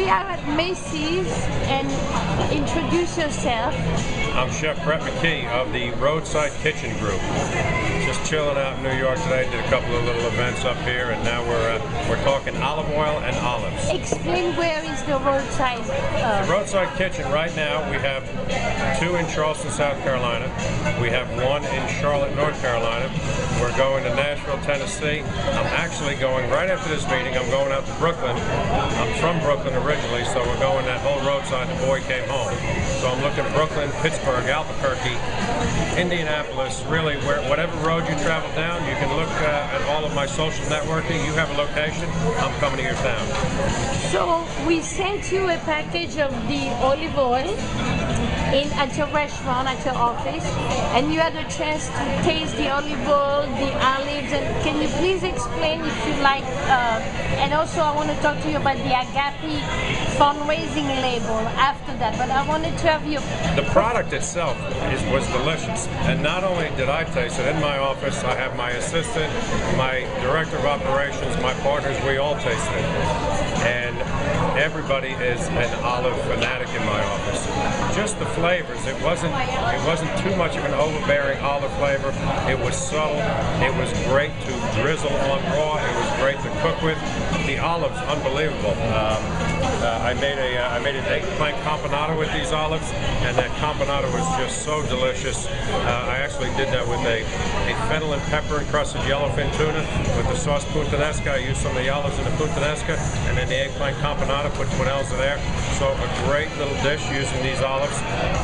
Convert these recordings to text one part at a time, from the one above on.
are at Macy's, and introduce yourself. I'm Chef Mckee of the Roadside Kitchen Group. Just chilling out in New York today. Did a couple of little events up here, and now we're talking olive oil and olives. Explain where is the roadside. The Roadside Kitchen right now, we have 2 in Charleston, South Carolina. We have 1 in Charlotte, North Carolina. We're going to Nashville, Tennessee. I'm actually going right after this meeting. I'm going out to Brooklyn. I'm from Brooklyn originally, so we're going that whole roadside. The boy came home. So I'm looking at Brooklyn, Pittsburgh, Albuquerque, Indianapolis, really whatever road you travel down, you can look at all of my social networking. You have a location, I'm coming to your town. So we sent you a package of the olive oil at your restaurant, at your office, and you had a chance to taste the olive oil, the olives, and can you please explain if you like, and also I want to talk to you about the Agape fundraising label after that, but I wanted to have you. The product itself was delicious, and not only did I taste it in my office, I have my assistant, my director of operations, my partners, we all tasted it, and everybody is an olive fanatic in my office. Just the flavors, it wasn't too much of an overbearing olive flavor. It was subtle. It was great to drizzle on raw. It was great to cook with. The olives, unbelievable. I made an eggplant campanata with these olives, and that campanata was just so delicious. I actually did that with a fennel and pepper encrusted yellowfin tuna with the sauce puttanesca. I used some of the olives in the puttanesca, and then the eggplant campanata, put quenelles in there. So a great little dish using these olives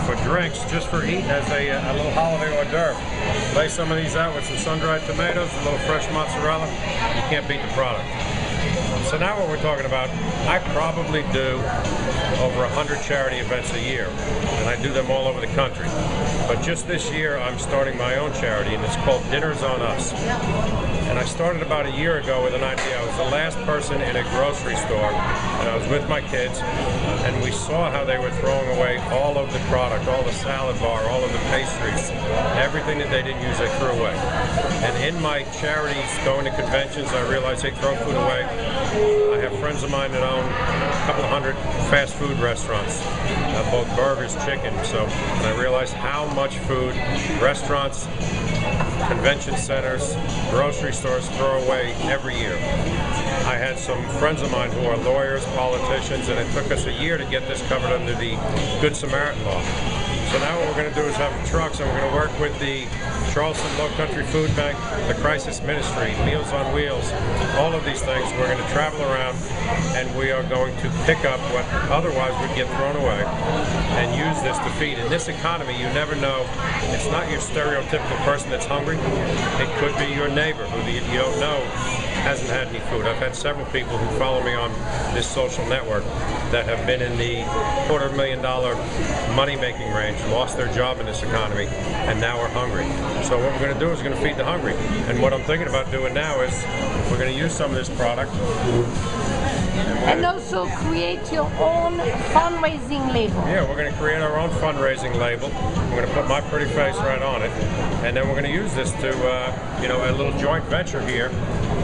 for drinks, just for eating as a little holiday hors d'oeuvre. Lay some of these out with some sun-dried tomatoes, a little fresh mozzarella. You can't beat the product. So now what we're talking about, I probably do over 100 charity events a year, and I do them all over the country. But just this year, I'm starting my own charity, and it's called Dinners on Us. And I started about a year ago with an idea. I was the last person in a grocery store, and I was with my kids, and we saw how they were throwing away all of the product, all the salad bar, all of the pastries, everything that they didn't use, they threw away. And in my charities, going to conventions, I realized they throw food away. I have friends of mine that own a couple of 100 fast food restaurants, both burgers, chicken. So and I realized how much food restaurants, convention centers, grocery stores throw away every year. I had some friends of mine who are lawyers, politicians, and it took us a year to get this covered under the Good Samaritan law. So now what we're going to do is have trucks, and we're going to work with the Charleston Low Country Food Bank, the Crisis Ministry, Meals on Wheels, all of these things. We're going to travel around, and we are going to pick up what otherwise would get thrown away and use this to feed. In this economy, you never know. It's not your stereotypical person that's hungry. It could be your neighbor who you don't know hasn't had any food. I've had several people who follow me on this social network that have been in the $250,000 money-making range, lost their job in this economy, and now are hungry. So what we're going to do is we're going to feed the hungry. And what I'm thinking about doing now is we're going to use some of this product. And also create your own fundraising label. Yeah, we're going to create our own fundraising label. We're going to put my pretty face right on it. And then we're going to use this to, a little joint venture here,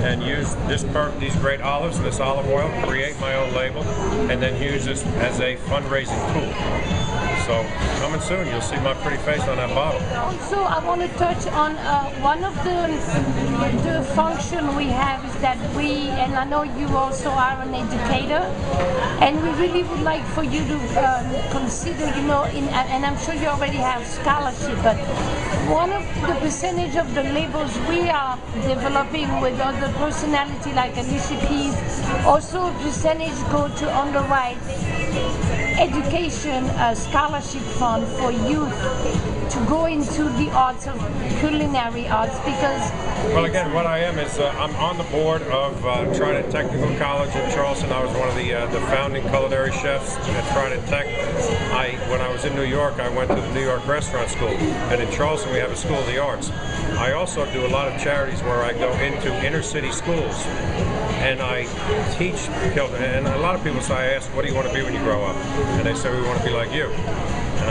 and use these great olives and this olive oil, create my own label, and then use this as a fundraising tool. So coming soon, you'll see my pretty face on that bottle. Also, I want to touch on one of the function we have is that and I know you also are an educator, and we really would like for you to consider, and I'm sure you already have scholarship, but one of the percentage of the labels we are developing with other personality like Alicia Keys, also a percentage go to underwrite education scholarship fund for youth to go into the arts of culinary arts, because well, again, what I am is I'm on the board of Trident Technical College in Charleston. I was one of the founding culinary chefs at Trident Tech. When I was in New York, I went to the New York Restaurant School, and in Charleston we have a School of the Arts. I also do a lot of charities where I go into inner city schools and I teach children. And a lot of people say, I ask, what do you want to be when you grow up? And they say, we want to be like you. And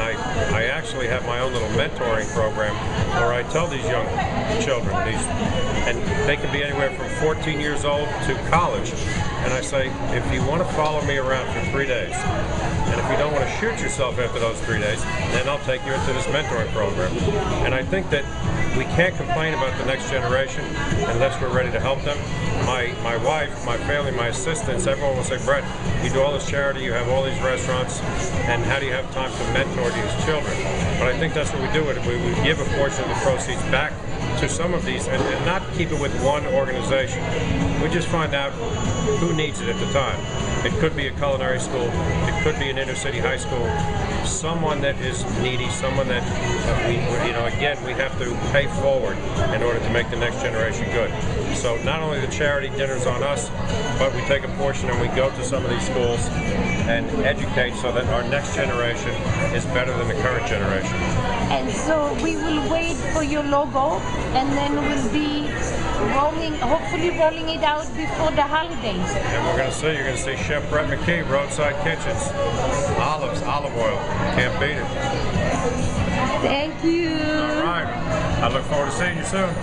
I actually have my own little mentoring program where I tell these young children, and they can be anywhere from 14 years old to college, and I say, if you want to follow me around for 3 days, and if you don't want to shoot yourself after those 3 days, then I'll take you into this mentoring program. And I think that we can't complain about the next generation unless we're ready to help them. My wife, my family, my assistants, everyone will say, Brett, you do all this charity, you have all these restaurants, and how do you have time to mentor these children? But I think that's what we do with it. We give a portion of the proceeds back to some of these and not keep it with one organization. We just find out who needs it at the time. It could be a culinary school, it could be an inner city high school, someone that is needy, someone that again, we have to pay forward in order to make the next generation good. So not only the charity dinner's on us, but we take a portion and we go to some of these schools and educate so that our next generation is better than the current generation. And so we will wait for your logo, and then we'll be hopefully rolling it out before the holidays. And you're going to see Chef Brett Mckee, Roadside Kitchens, olives, olive oil, can't beat it. Thank you. All right, I look forward to seeing you soon.